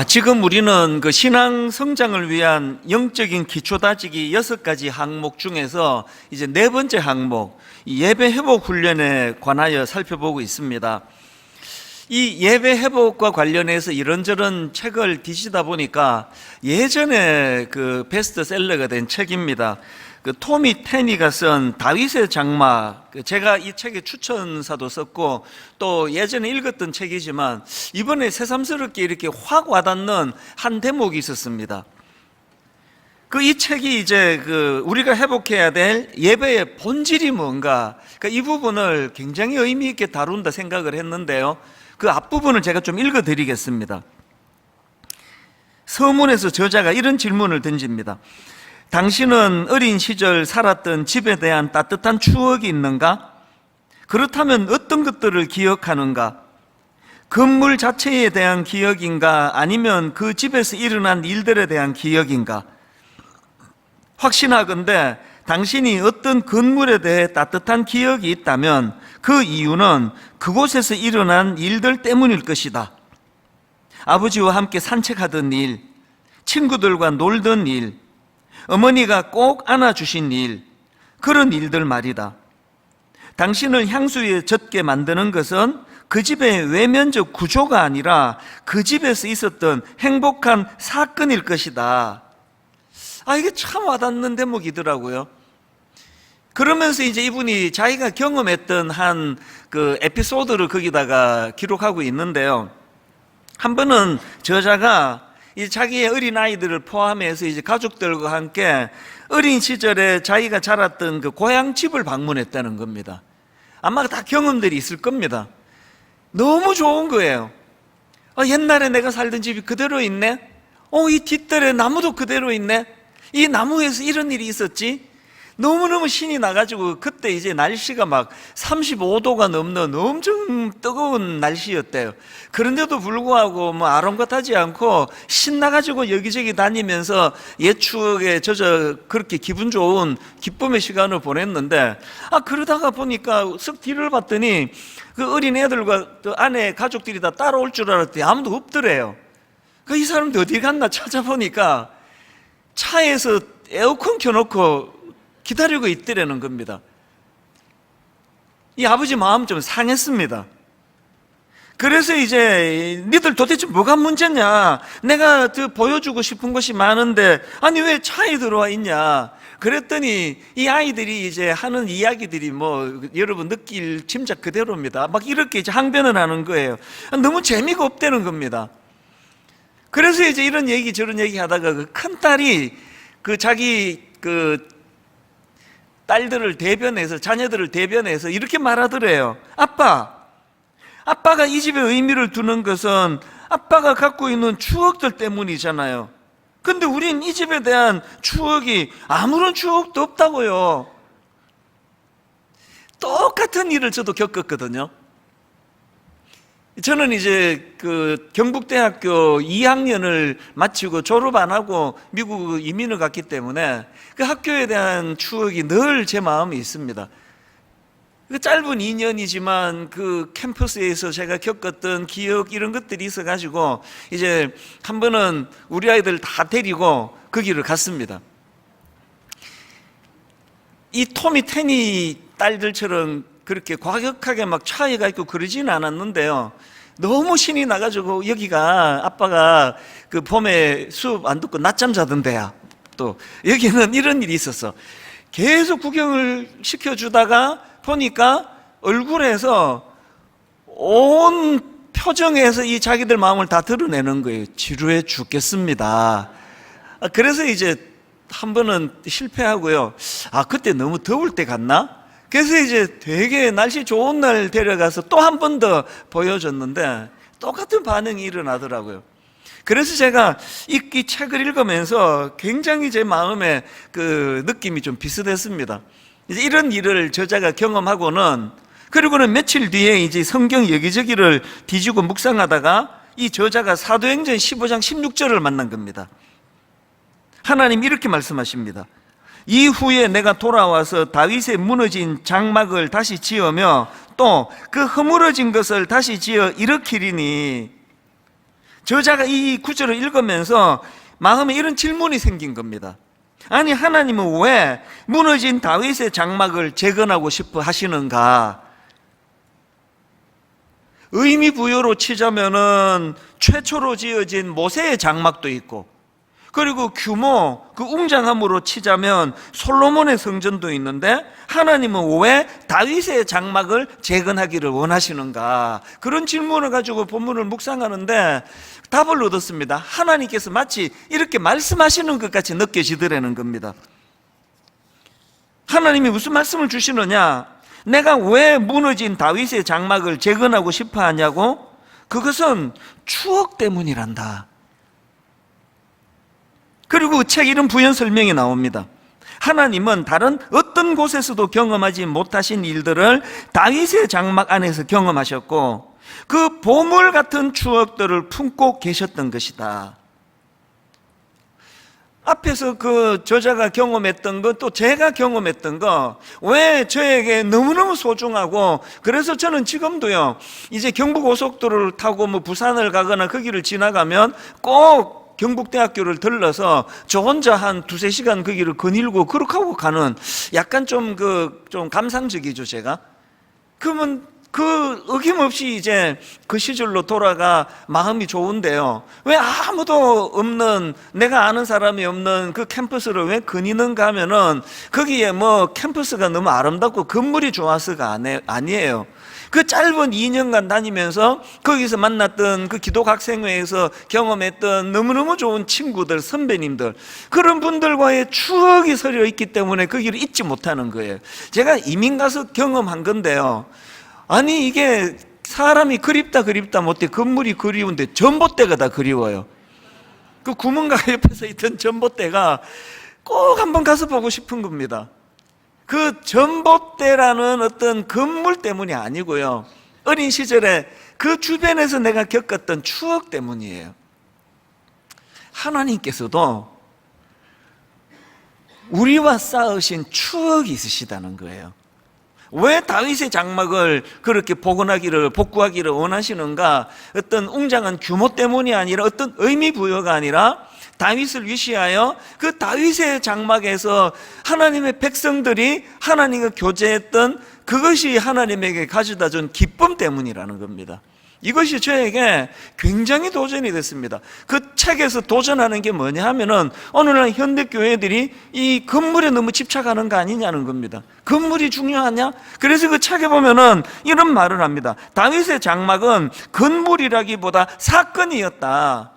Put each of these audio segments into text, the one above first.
지금 우리는 그 신앙 성장을 위한 영적인 기초 다지기 6가지 항목 중에서 이제 4번째 항목, 이 예배 회복 훈련에 관하여 살펴보고 있습니다. 이 예배 회복과 관련해서 이런저런 책을 뒤지다 보니까 예전에 그 베스트셀러가 된 책입니다. 그 토미 테니가 쓴 다윗의 장막, 제가 이 책의 추천사도 썼고 또 예전에 읽었던 책이지만 이번에 새삼스럽게 이렇게 확 와닿는 한 대목이 있었습니다. 이 책이 이제 우리가 회복해야 될 예배의 본질이 뭔가, 이 부분을 굉장히 의미 있게 다룬다 생각을 했는데요. 그 앞부분을 제가 좀 읽어 드리겠습니다. 서문에서 저자가 이런 질문을 던집니다. 당신은 어린 시절 살았던 집에 대한 따뜻한 추억이 있는가? 그렇다면 어떤 것들을 기억하는가? 건물 자체에 대한 기억인가? 아니면 그 집에서 일어난 일들에 대한 기억인가? 확신하건대 당신이 어떤 건물에 대해 따뜻한 기억이 있다면 그 이유는 그곳에서 일어난 일들 때문일 것이다. 아버지와 함께 산책하던 일, 친구들과 놀던 일, 어머니가 꼭 안아주신 일, 그런 일들 말이다. 당신을 향수에 젖게 만드는 것은 그 집의 외면적 구조가 아니라 그 집에서 있었던 행복한 사건일 것이다. 이게 참 와닿는 대목이더라고요. 그러면서 이제 이분이 자기가 경험했던 한 에피소드를 거기다가 기록하고 있는데요. 한 번은 저자가 이 자기의 어린 아이들을 포함해서 이제 가족들과 함께 어린 시절에 자기가 자랐던 그 고향 집을 방문했다는 겁니다. 아마 다 경험들이 있을 겁니다. 너무 좋은 거예요. 옛날에 내가 살던 집이 그대로 있네. 이 뒷뜰에 나무도 그대로 있네. 이 나무에서 이런 일이 있었지. 너무너무 신이 나가지고 그때 이제 날씨가 막 35도가 넘는 엄청 뜨거운 날씨였대요. 그런데도 불구하고 아랑곳하지 않고 신나가지고 여기저기 다니면서 옛 추억에 젖어 그렇게 기분 좋은 기쁨의 시간을 보냈는데 그러다가 보니까 쓱 뒤를 봤더니 그 어린 애들과 그 아내 가족들이 다 따라올 줄 알았더니 아무도 없더래요. 이 사람들 어디 갔나 찾아보니까 차에서 에어컨 켜놓고 기다리고 있더라는 겁니다. 이 아버지 마음 좀 상했습니다. 그래서 이제 니들 도대체 뭐가 문제냐? 내가 더 보여주고 싶은 것이 많은데 아니 왜 차에 들어와 있냐? 그랬더니 이 아이들이 이제 하는 이야기들이 여러분 느낄 짐작 그대로입니다. 막 이렇게 이제 항변을 하는 거예요. 너무 재미가 없다는 겁니다. 그래서 이제 이런 얘기 저런 얘기 하다가 그 큰 딸이 자기 딸들을 대변해서, 자녀들을 대변해서 이렇게 말하더래요. 아빠가 이 집에 의미를 두는 것은 아빠가 갖고 있는 추억들 때문이잖아요. 근데 우린 이 집에 대한 추억이 아무런 추억도 없다고요. 똑같은 일을 저도 겪었거든요. 저는 이제 경북대학교 2학년을 마치고 졸업 안 하고 미국 이민을 갔기 때문에 그 학교에 대한 추억이 늘 제 마음에 있습니다. 짧은 2년이지만 그 캠퍼스에서 제가 겪었던 기억 이런 것들이 있어가지고 이제 한 번은 우리 아이들 다 데리고 거기를 갔습니다. 이 토미 테니 딸들처럼 그렇게 과격하게 막 차이가 있고 그러지는 않았는데요. 너무 신이 나가지고 여기가 아빠가 봄에 수업 안 듣고 낮잠 자던 데야. 또 여기는 이런 일이 있었어. 계속 구경을 시켜주다가 보니까 얼굴에서 온 표정에서 이 자기들 마음을 다 드러내는 거예요. 지루해 죽겠습니다. 그래서 이제 한 번은 실패하고요. 그때 너무 더울 때 갔나? 그래서 이제 되게 날씨 좋은 날 데려가서 또 한 번 더 보여줬는데 똑같은 반응이 일어나더라고요. 그래서 제가 이 책을 읽으면서 굉장히 제 마음에 느낌이 좀 비슷했습니다. 이제 이런 일을 저자가 경험하고는, 그리고는 며칠 뒤에 이제 성경 여기저기를 뒤지고 묵상하다가 이 저자가 사도행전 15장 16절을 만난 겁니다. 하나님 이렇게 말씀하십니다. 이후에 내가 돌아와서 다윗의 무너진 장막을 다시 지으며 또 그 허물어진 것을 다시 지어 일으키리니 저자가 이 구절을 읽으면서 마음에 이런 질문이 생긴 겁니다. 아니, 하나님은 왜 무너진 다윗의 장막을 재건하고 싶어 하시는가? 의미 부여로 치자면은 최초로 지어진 모세의 장막도 있고, 그리고 규모, 그 웅장함으로 치자면 솔로몬의 성전도 있는데, 하나님은 왜 다윗의 장막을 재건하기를 원하시는가? 그런 질문을 가지고 본문을 묵상하는데 답을 얻었습니다. 하나님께서 마치 이렇게 말씀하시는 것 같이 느껴지더라는 겁니다. 하나님이 무슨 말씀을 주시느냐? 내가 왜 무너진 다윗의 장막을 재건하고 싶어 하냐고? 그것은 추억 때문이란다. 그리고 책 이름 부연 설명이 나옵니다. 하나님은 다른 어떤 곳에서도 경험하지 못하신 일들을 다윗의 장막 안에서 경험하셨고, 그 보물 같은 추억들을 품고 계셨던 것이다. 앞에서 그 저자가 경험했던 것, 또 제가 경험했던 것, 왜 저에게 너무너무 소중하고, 그래서 저는 지금도요, 이제 경부고속도로를 타고 뭐 부산을 가거나 거기를 지나가면 꼭 경북대학교를 들러서 저 혼자 한 두세 시간 거기를 거닐고 그렇게 하고 가는, 약간 좀 감상적이죠, 제가. 그러면 그 어김없이 이제 그 시절로 돌아가 마음이 좋은데요, 왜 아무도 없는, 내가 아는 사람이 없는 그 캠퍼스를 왜 거니는가 하면은 거기에 뭐 캠퍼스가 너무 아름답고 건물이 좋아서가 아니에요. 그 짧은 2년간 다니면서 거기서 만났던 그 기독학생회에서 경험했던 너무너무 좋은 친구들, 선배님들, 그런 분들과의 추억이 서려 있기 때문에 거기를 잊지 못하는 거예요. 제가 이민 가서 경험한 건데요, 아니 이게 사람이 그립다 못해 건물이 그리운데 전봇대가 다 그리워요. 그 구멍가 옆에서 있던 전봇대가 꼭 한번 가서 보고 싶은 겁니다. 그 전봇대라는 어떤 건물 때문이 아니고요, 어린 시절에 그 주변에서 내가 겪었던 추억 때문이에요. 하나님께서도 우리와 쌓으신 추억이 있으시다는 거예요. 왜 다윗의 장막을 그렇게 복구하기를 원하시는가? 어떤 웅장한 규모 때문이 아니라, 어떤 의미 부여가 아니라, 다윗을 위시하여 그 다윗의 장막에서 하나님의 백성들이 하나님과 교제했던 그것이 하나님에게 가져다 준 기쁨 때문이라는 겁니다. 이것이 저에게 굉장히 도전이 됐습니다. 그 책에서 도전하는 게 뭐냐 하면은, 오늘날 현대교회들이 이 건물에 너무 집착하는 거 아니냐는 겁니다. 건물이 중요하냐? 그래서 그 책에 보면은 이런 말을 합니다. 다윗의 장막은 건물이라기보다 사건이었다.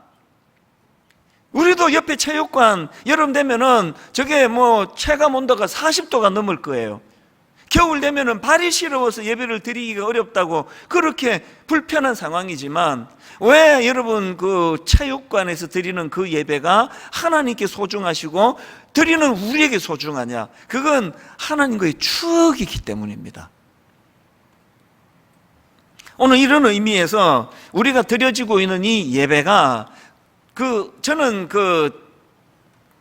우리도 옆에 체육관 여름 되면은 저게 뭐 체감 온도가 40도가 넘을 거예요. 겨울 되면은 발이 시려워서 예배를 드리기가 어렵다고 그렇게 불편한 상황이지만, 왜 여러분 그 체육관에서 드리는 그 예배가 하나님께 소중하시고 드리는 우리에게 소중하냐? 그건 하나님과의 추억이기 때문입니다. 오늘 이런 의미에서 우리가 드려지고 있는 이 예배가, 저는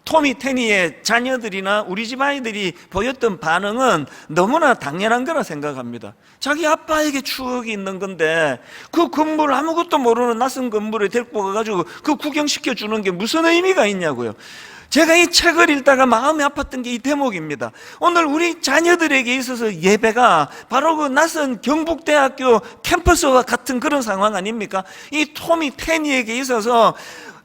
토미 테니의 자녀들이나 우리 집 아이들이 보였던 반응은 너무나 당연한 거라 생각합니다. 자기 아빠에게 추억이 있는 건데 그 건물, 아무것도 모르는 낯선 건물에 데리고 가가지고 그 구경시켜 주는 게 무슨 의미가 있냐고요. 제가 이 책을 읽다가 마음이 아팠던 게 이 대목입니다. 오늘 우리 자녀들에게 있어서 예배가 바로 그 낯선 경북대학교 캠퍼스와 같은 그런 상황 아닙니까? 이 토미 테니에게 있어서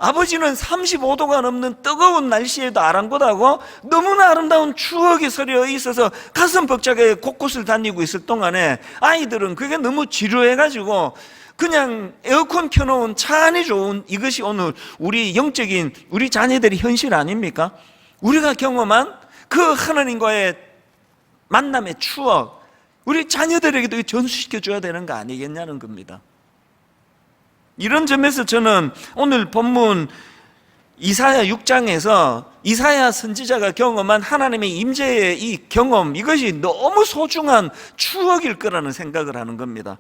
아버지는 35도가 넘는 뜨거운 날씨에도 아랑곳하고 너무나 아름다운 추억이 서려 있어서 가슴 벅차게 곳곳을 다니고 있을 동안에 아이들은 그게 너무 지루해가지고 그냥 에어컨 켜놓은 차 안이 좋은, 이것이 오늘 우리 영적인 우리 자녀들의 현실 아닙니까? 우리가 경험한 그 하나님과의 만남의 추억, 우리 자녀들에게도 전수시켜 줘야 되는 거 아니겠냐는 겁니다. 이런 점에서 저는 오늘 본문 이사야 6장에서 이사야 선지자가 경험한 하나님의 임재의 이 경험, 이것이 너무 소중한 추억일 거라는 생각을 하는 겁니다.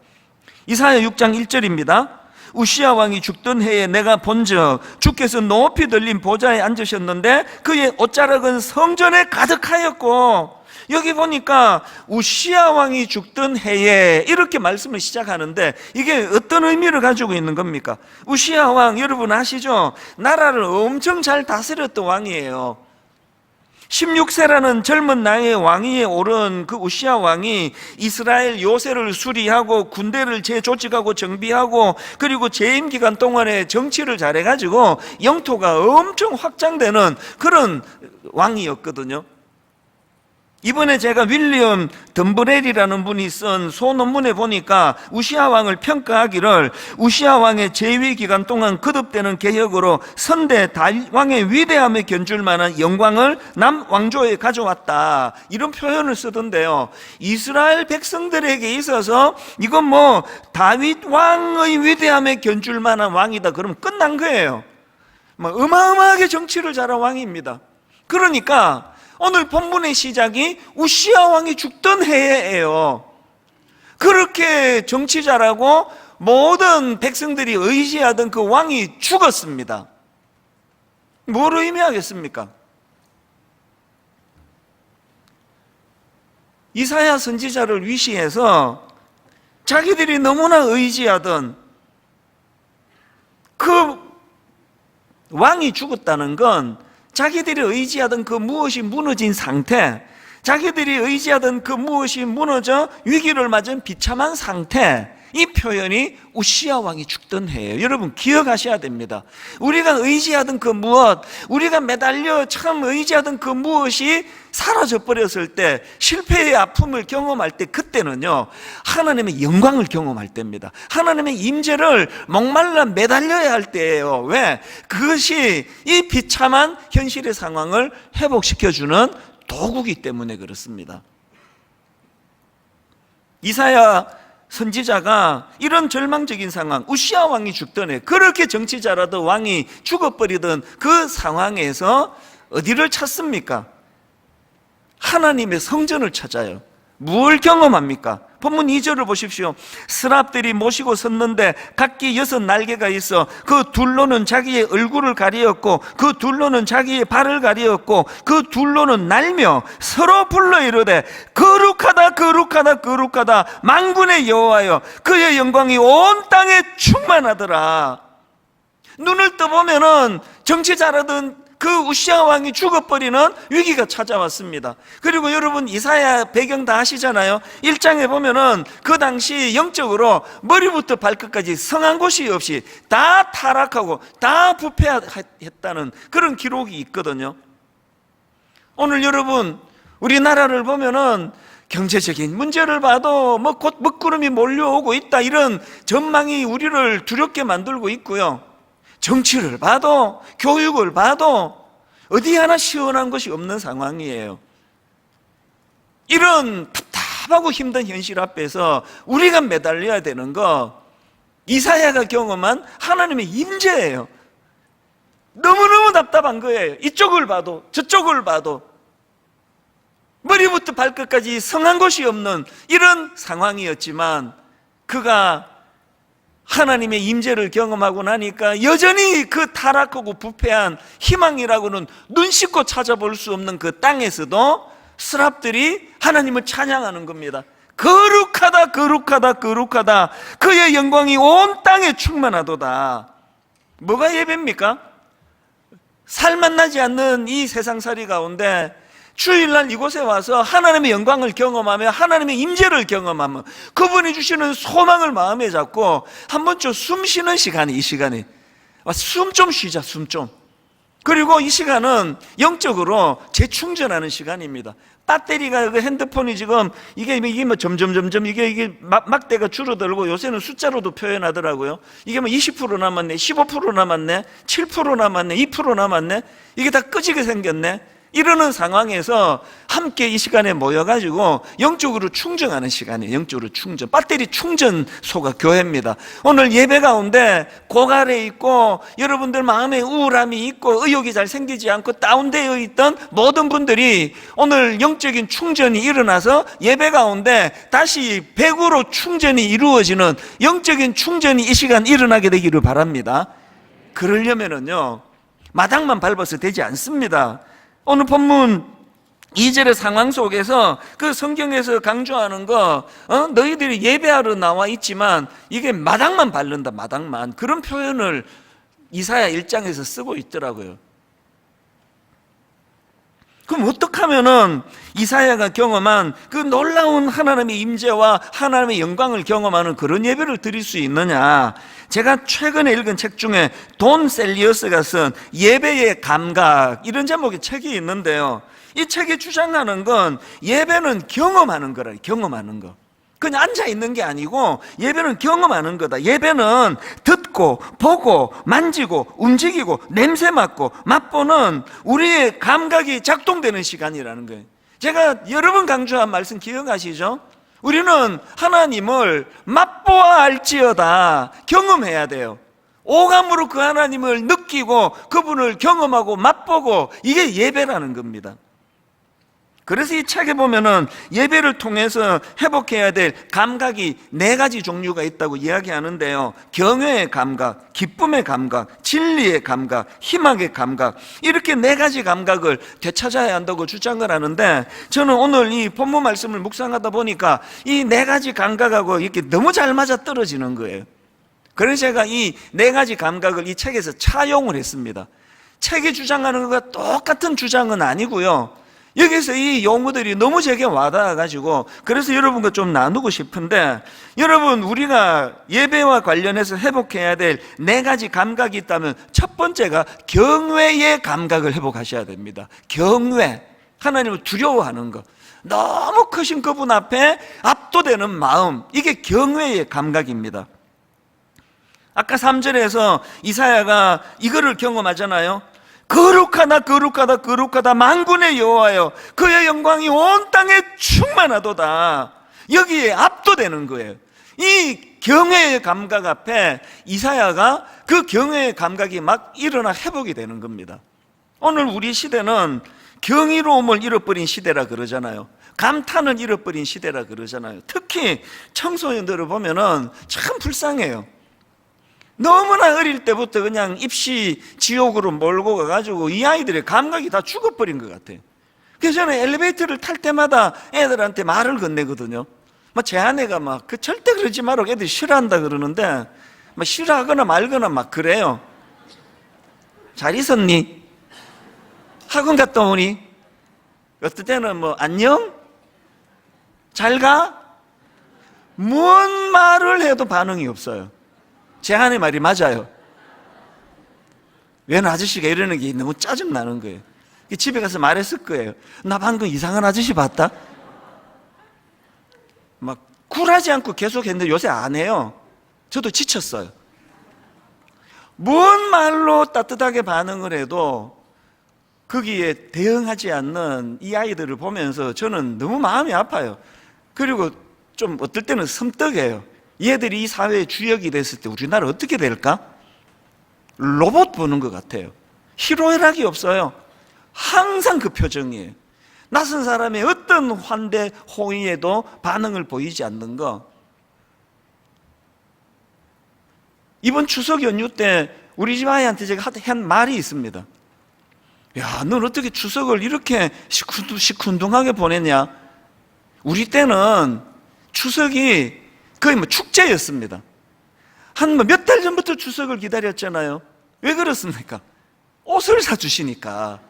이사야 6장 1절입니다. 우시야 왕이 죽던 해에 내가 본즉 주께서 높이 들린 보좌에 앉으셨는데 그의 옷자락은 성전에 가득하였고 여기 보니까 우시야 왕이 죽던 해에 이렇게 말씀을 시작하는데 이게 어떤 의미를 가지고 있는 겁니까? 우시야 왕 여러분 아시죠? 나라를 엄청 잘 다스렸던 왕이에요. 16세라는 젊은 나이에 왕위에 오른 그 우시야 왕이 이스라엘 요새를 수리하고 군대를 재조직하고 정비하고 그리고 재임 기간 동안에 정치를 잘해가지고 영토가 엄청 확장되는 그런 왕이었거든요. 이번에 제가 윌리엄 덤브렐이라는 분이 쓴 소논문에 보니까 우시야 왕을 평가하기를 우시야 왕의 재위 기간 동안 거듭되는 개혁으로 선대 다윗 왕의 위대함에 견줄 만한 영광을 남왕조에 가져왔다, 이런 표현을 쓰던데요. 이스라엘 백성들에게 있어서 이건 뭐 다윗 왕의 위대함에 견줄 만한 왕이다 그러면 끝난 거예요. 뭐 어마어마하게 정치를 잘한 왕입니다. 그러니까 오늘 본문의 시작이 우시야 왕이 죽던 해예요. 그렇게 정치 잘하고 모든 백성들이 의지하던 그 왕이 죽었습니다. 뭘 의미하겠습니까? 이사야 선지자를 위시해서 자기들이 너무나 의지하던 그 왕이 죽었다는 건 자기들이 의지하던 그 무엇이 무너진 상태, 자기들이 의지하던 그 무엇이 무너져 위기를 맞은 비참한 상태, 이 표현이 우시야 왕이 죽던 해예요. 여러분 기억하셔야 됩니다. 우리가 의지하던 그 무엇, 우리가 매달려 참 의지하던 그 무엇이 사라져 버렸을 때, 실패의 아픔을 경험할 때, 그때는요 하나님의 영광을 경험할 때입니다. 하나님의 임재를 목말라 매달려야 할 때예요. 왜? 그것이 이 비참한 현실의 상황을 회복시켜주는 도구이기 때문에 그렇습니다. 이사야 선지자가 이런 절망적인 상황, 우시야 왕이 죽던 해, 그렇게 정치 잘하던 왕이 죽어버리던 그 상황에서 어디를 찾습니까? 하나님의 성전을 찾아요. 뭘 경험합니까? 본문 2절을 보십시오. 스랍들이 모시고 섰는데 각기 6날개가 있어 그 둘로는 자기의 얼굴을 가리었고 그 둘로는 자기의 발을 가리었고 그 둘로는 날며 서로 불러 이르되 거룩하다 거룩하다 거룩하다 만군의 여호와여, 그의 영광이 온 땅에 충만하더라. 눈을 떠보면은 정치 잘하던 그 우시야 왕이 죽어버리는 위기가 찾아왔습니다. 그리고 여러분 이사야 배경 다 아시잖아요. 1장에 보면은 그 당시 영적으로 머리부터 발끝까지 성한 곳이 없이 다 타락하고 다 부패했다는 그런 기록이 있거든요. 오늘 여러분 우리나라를 보면은 경제적인 문제를 봐도 뭐 곧 먹구름이 몰려오고 있다, 이런 전망이 우리를 두렵게 만들고 있고요. 정치를 봐도 교육을 봐도 어디 하나 시원한 것이 없는 상황이에요. 이런 답답하고 힘든 현실 앞에서 우리가 매달려야 되는 거, 이사야가 경험한 하나님의 임재예요. 너무너무 답답한 거예요. 이쪽을 봐도 저쪽을 봐도 머리부터 발끝까지 성한 곳이 없는 이런 상황이었지만, 그가 하나님의 임재를 경험하고 나니까 여전히 그 타락하고 부패한 희망이라고는 눈 씻고 찾아볼 수 없는 그 땅에서도 스랍들이 하나님을 찬양하는 겁니다. 거룩하다 거룩하다 거룩하다, 그의 영광이 온 땅에 충만하도다. 뭐가 예배입니까? 살만 나지 않는 이 세상살이 가운데 주일날 이곳에 와서 하나님의 영광을 경험하며 하나님의 임재를 경험하며 그분이 주시는 소망을 마음에 잡고 한 번쯤 숨 쉬는 시간이, 이 시간이 숨 좀 쉬자, 숨 좀. 그리고 이 시간은 영적으로 재충전하는 시간입니다. 배터리가, 그 핸드폰이 지금 이게 뭐 점점 이게 막대가 줄어들고 요새는 숫자로도 표현하더라고요. 이게 뭐 20% 남았네, 15% 남았네, 7% 남았네, 2% 남았네, 이게 다 끄지게 생겼네. 이러는 상황에서 함께 이 시간에 모여가지고 영적으로 충전하는 시간이에요. 영적으로 충전, 배터리 충전소가 교회입니다. 오늘 예배 가운데 고갈에 있고 여러분들 마음에 우울함이 있고 의욕이 잘 생기지 않고 다운되어 있던 모든 분들이 오늘 영적인 충전이 일어나서 예배 가운데 다시 100으로 충전이 이루어지는 영적인 충전이 이 시간 일어나게 되기를 바랍니다. 그러려면은요 마당만 밟아서 되지 않습니다. 오늘 본문 이절의 상황 속에서 그 성경에서 강조하는 거, 너희들이 예배하러 나와 있지만 이게 마당만 바른다, 마당만. 그런 표현을 이사야 1장에서 쓰고 있더라고요. 그럼 어떻게 하면은 이사야가 경험한 그 놀라운 하나님의 임재와 하나님의 영광을 경험하는 그런 예배를 드릴 수 있느냐? 제가 최근에 읽은 책 중에 돈 셀리어스가 쓴 예배의 감각, 이런 제목의 책이 있는데요, 이 책이 주장하는 건 예배는 경험하는 거라, 경험하는 거. 그냥 앉아있는 게 아니고 예배는 경험하는 거다. 예배는 듣고 보고 만지고 움직이고 냄새 맡고 맛보는 우리의 감각이 작동되는 시간이라는 거예요. 제가 여러 번 강조한 말씀 기억하시죠? 우리는 하나님을 맛보아 알지어다, 경험해야 돼요. 오감으로 그 하나님을 느끼고 그분을 경험하고 맛보고, 이게 예배라는 겁니다. 그래서 이 책에 보면은 예배를 통해서 회복해야 될 감각이 4가지 종류가 있다고 이야기하는데요, 경외의 감각, 기쁨의 감각, 진리의 감각, 희망의 감각, 이렇게 4가지 감각을 되찾아야 한다고 주장을 하는데, 저는 오늘 이 본문 말씀을 묵상하다 보니까 이 4가지 감각하고 이렇게 너무 잘 맞아 떨어지는 거예요. 그래서 제가 이 4가지 감각을 이 책에서 차용을 했습니다. 책이 주장하는 것과 똑같은 주장은 아니고요, 여기서 이 용어들이 너무 제게 와닿아가지고 그래서 여러분과 좀 나누고 싶은데, 여러분, 우리가 예배와 관련해서 회복해야 될 4가지 감각이 있다면 첫 번째가 경외의 감각을 회복하셔야 됩니다. 경외, 하나님을 두려워하는 것, 너무 크신 그분 앞에 압도되는 마음, 이게 경외의 감각입니다. 아까 3절에서 이사야가 이거를 경험하잖아요. 거룩하다 거룩하다 거룩하다 만군의 여호와여, 그의 영광이 온 땅에 충만하도다. 여기에 압도되는 거예요. 이 경외의 감각 앞에 이사야가 그 경외의 감각이 막 일어나 회복이 되는 겁니다. 오늘 우리 시대는 경이로움을 잃어버린 시대라 그러잖아요. 감탄을 잃어버린 시대라 그러잖아요. 특히 청소년들을 보면은 참 불쌍해요. 너무나 어릴 때부터 그냥 입시 지옥으로 몰고 가가지고 이 아이들의 감각이 다 죽어버린 것 같아요. 그래서 저는 엘리베이터를 탈 때마다 애들한테 말을 건네거든요. 제 아내가 절대 그러지 마라고, 애들이 싫어한다 그러는데 싫어하거나 말거나 막 그래요. 잘 있었니? 학원 갔다 오니? 어떨 때는 안녕? 잘 가? 뭔 말을 해도 반응이 없어요. 제 아내 말이 맞아요. 웬 아저씨가 이러는 게 너무 짜증나는 거예요. 집에 가서 말했을 거예요. 나 방금 이상한 아저씨 봤다? 굴하지 않고 계속 했는데 요새 안 해요. 저도 지쳤어요. 뭔 말로 따뜻하게 반응을 해도 거기에 대응하지 않는 이 아이들을 보면서 저는 너무 마음이 아파요. 그리고 좀 어떨 때는 섬뜩해요. 얘들이 이 사회의 주역이 됐을 때 우리나라 어떻게 될까? 로봇 보는 것 같아요. 희로애락이 없어요. 항상 그 표정이에요. 낯선 사람의 어떤 환대, 호의에도 반응을 보이지 않는 거. 이번 추석 연휴 때 우리 집 아이한테 제가 한 말이 있습니다. 야, 넌 어떻게 추석을 이렇게 시큰둥하게 보냈냐? 우리 때는 추석이 거의 축제였습니다. 한 몇 달 전부터 추석을 기다렸잖아요. 왜 그렇습니까? 옷을 사주시니까.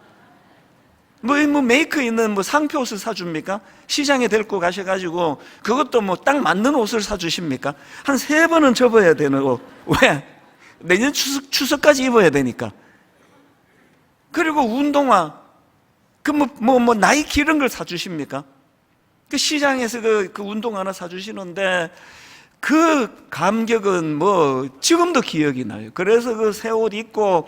메이커 있는 상표 옷을 사줍니까? 시장에 데리고 가셔가지고 그것도 딱 맞는 옷을 사주십니까? 한 3번은 접어야 되는 옷. 왜? 내년 추석까지 입어야 되니까. 그리고 운동화, 나이키 이런 걸 사주십니까? 그 시장에서 그 운동화 하나 사주시는데 그 감격은 지금도 기억이 나요. 그래서 그 새 옷 입고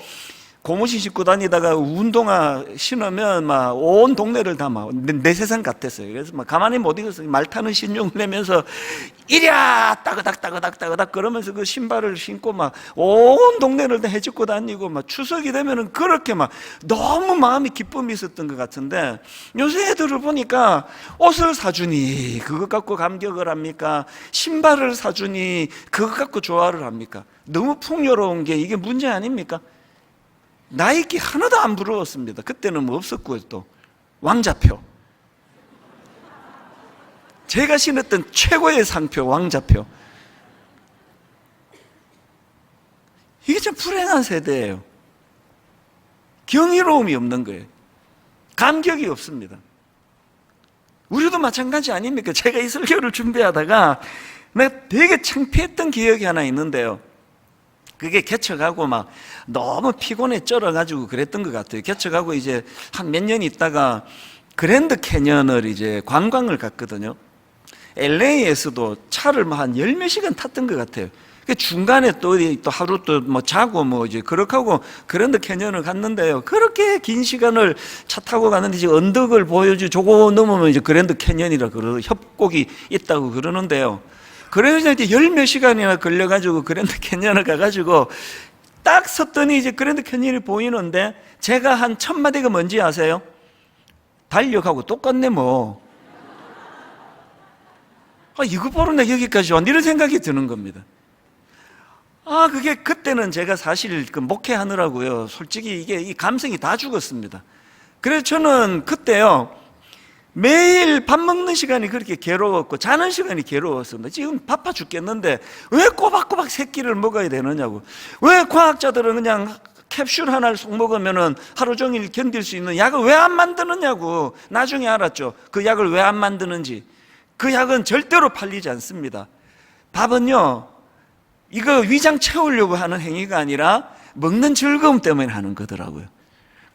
고무신 신고 다니다가 운동화 신으면 온 동네를 다 내 세상 같았어요. 그래서 가만히 못 있었어요. 말 타는 신용을 내면서 이랴 따그닥 따그닥 따그닥 그러면서 그 신발을 신고 온 동네를 다 헤집고 다니고 추석이 되면은 그렇게 너무 마음이 기쁨이 있었던 것 같은데, 요새 애들을 보니까 옷을 사주니 그것 갖고 감격을 합니까? 신발을 사주니 그것 갖고 좋아를 합니까? 너무 풍요로운 게 이게 문제 아닙니까? 나이키 하나도 안 부러웠습니다. 그때는 없었고요. 또 왕자표, 제가 신었던 최고의 상표, 왕자표. 이게 참 불행한 세대예요. 경이로움이 없는 거예요. 감격이 없습니다. 우리도 마찬가지 아닙니까? 제가 이 설교를 준비하다가 내가 되게 창피했던 기억이 하나 있는데요. 그게 개척하고 막 너무 피곤해 쩔어가지고 그랬던 것 같아요. 개척하고 이제 한 몇 년 있다가 그랜드 캐년을 이제 관광을 갔거든요. LA에서도 차를 한 열 몇 시간 탔던 것 같아요. 중간에 또 하루 또 뭐 자고 뭐 이제 그렇게 하고 그랜드 캐년을 갔는데요. 그렇게 긴 시간을 차 타고 가는데 이제 언덕을 저거 넘으면 이제 그랜드 캐년이라 그러고 협곡이 있다고 그러는데요. 그래서 이제 열 몇 시간이나 걸려가지고 그랜드 캐년을 가가지고 딱 섰더니 이제 그랜드 캐년이 보이는데 제가 한 첫 마디가 뭔지 아세요? 달력하고 똑같네 뭐. 이거 보러 나 여기까지 왔 이런 생각이 드는 겁니다. 그게 그때는 제가 사실 그 목회하느라고요. 솔직히 이게 이 감성이 다 죽었습니다. 그래서 저는 그때요. 매일 밥 먹는 시간이 그렇게 괴로웠고 자는 시간이 괴로웠습니다. 지금 바빠 죽겠는데 왜 꼬박꼬박 세 끼를 먹어야 되느냐고. 왜 과학자들은 그냥 캡슐 하나를 쏙 먹으면 하루 종일 견딜 수 있는 약을 왜 안 만드느냐고. 나중에 알았죠. 그 약을 왜 안 만드는지. 그 약은 절대로 팔리지 않습니다. 밥은요, 이거 위장 채우려고 하는 행위가 아니라 먹는 즐거움 때문에 하는 거더라고요.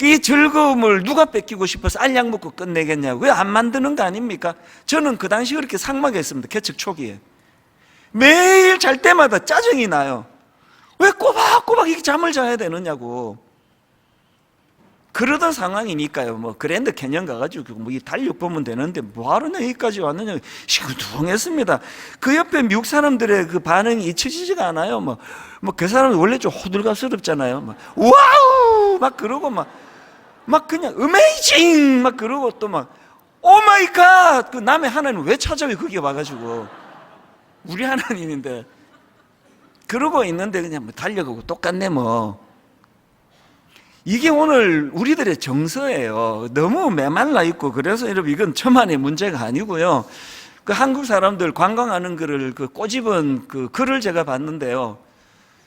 이 즐거움을 누가 뺏기고 싶어서 알약 먹고 끝내겠냐고. 왜 안 만드는 거 아닙니까? 저는 그 당시 그렇게 삭막했습니다. 개척 초기에. 매일 잘 때마다 짜증이 나요. 왜 꼬박꼬박 이렇게 잠을 자야 되느냐고. 그러던 상황이니까요. 뭐 그랜드 캐년 가가지고 뭐 이 달력 보면 되는데 뭐하러 여기까지 왔느냐 시큰둥했습니다. 그 옆에 미국 사람들의 그 반응이 잊혀지지가 않아요. 뭐 그 사람은 원래 좀 호들갑스럽잖아요. 막 와우 막 그러고 막 그냥 어메이징 막 그러고 또 막 오 마이 갓 그 남의 하나님 왜 찾아와요 거기에 와가지고 우리 하나님인데 그러고 있는데 그냥 뭐 달력하고 똑같네 뭐. 이게 오늘 우리들의 정서예요. 너무 메말라 있고 그래서 여러분 이건 저만의 문제가 아니고요. 그 한국 사람들 관광하는 글을 그 꼬집은 그 글을 제가 봤는데요.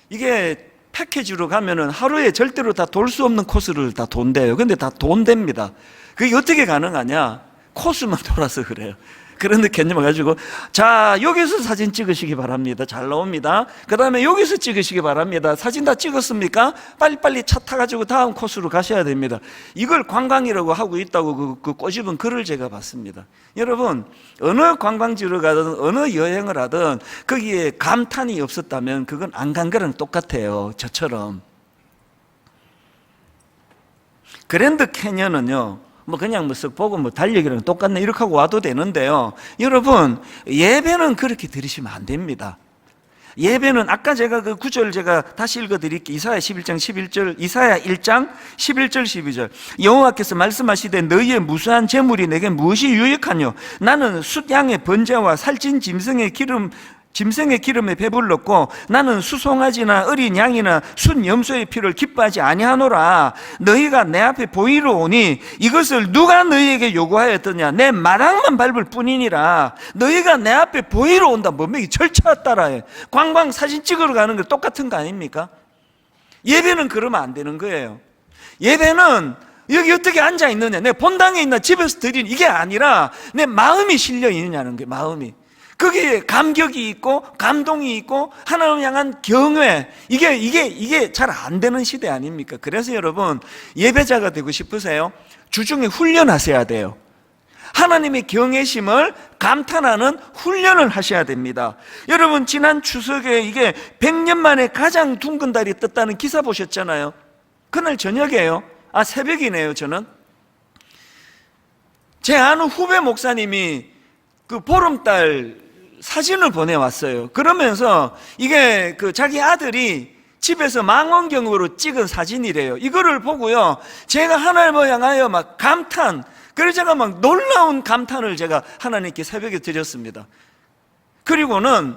이게 패키지로 가면은 하루에 절대로 다 돌 수 없는 코스를 다 돈대요. 근데 다 돈됩니다. 그게 어떻게 가능하냐? 코스만 돌아서 그래요. 그런데 개념을 가지고 자 여기서 사진 찍으시기 바랍니다. 잘 나옵니다. 그 다음에 여기서 찍으시기 바랍니다. 사진 다 찍었습니까? 빨리빨리 차 타가지고 다음 코스로 가셔야 됩니다. 이걸 관광이라고 하고 있다고 그 꼬집은 글을 제가 봤습니다. 여러분 어느 관광지로 가든 어느 여행을 하든 거기에 감탄이 없었다면 그건 안 간 거랑 똑같아요. 저처럼 그랜드 캐년은요 뭐 그냥 뭐 쓱 보고 뭐 달력이랑 똑같네 이렇게 하고 와도 되는데요. 여러분 예배는 그렇게 드리시면 안 됩니다. 예배는 아까 제가 그 구절 제가 다시 읽어드릴게요. 이사야 11장 11절 이사야 1장 11절 12절 여호와께서 말씀하시되 너희의 무수한 재물이 내게 무엇이 유익하뇨 나는 숫양의 번제와 살찐 짐승의 기름에 배불렀고 나는 수송아지나 어린 양이나 순 염소의 피를 기뻐하지 아니하노라. 너희가 내 앞에 보이러 오니 이것을 누가 너희에게 요구하였더냐 내 마당만 밟을 뿐이니라. 너희가 내 앞에 보이러 온다. 뭐이 절차 따라해. 관광 사진 찍으러 가는 거 똑같은 거 아닙니까? 예배는 그러면 안 되는 거예요. 예배는 여기 어떻게 앉아 있느냐 내 본당에 있나 집에서 드리는 이게 아니라 내 마음이 실려 있느냐는 거예요. 마음이 거기에 감격이 있고 감동이 있고 하나님 향한 경외 이게 잘 안 되는 시대 아닙니까? 그래서 여러분 예배자가 되고 싶으세요? 주중에 훈련하셔야 돼요. 하나님의 경외심을 감탄하는 훈련을 하셔야 됩니다. 여러분 지난 추석에 이게 100년 만에 가장 둥근 달이 떴다는 기사 보셨잖아요. 그날 저녁이에요. 새벽이네요. 저는 제 아는 후배 목사님이 그 보름달 사진을 보내왔어요. 그러면서 이게 그 자기 아들이 집에서 망원경으로 찍은 사진이래요. 이거를 보고요 제가 하나님을 향하여 막 감탄, 그래서 제가 막 놀라운 감탄을 제가 하나님께 새벽에 드렸습니다. 그리고는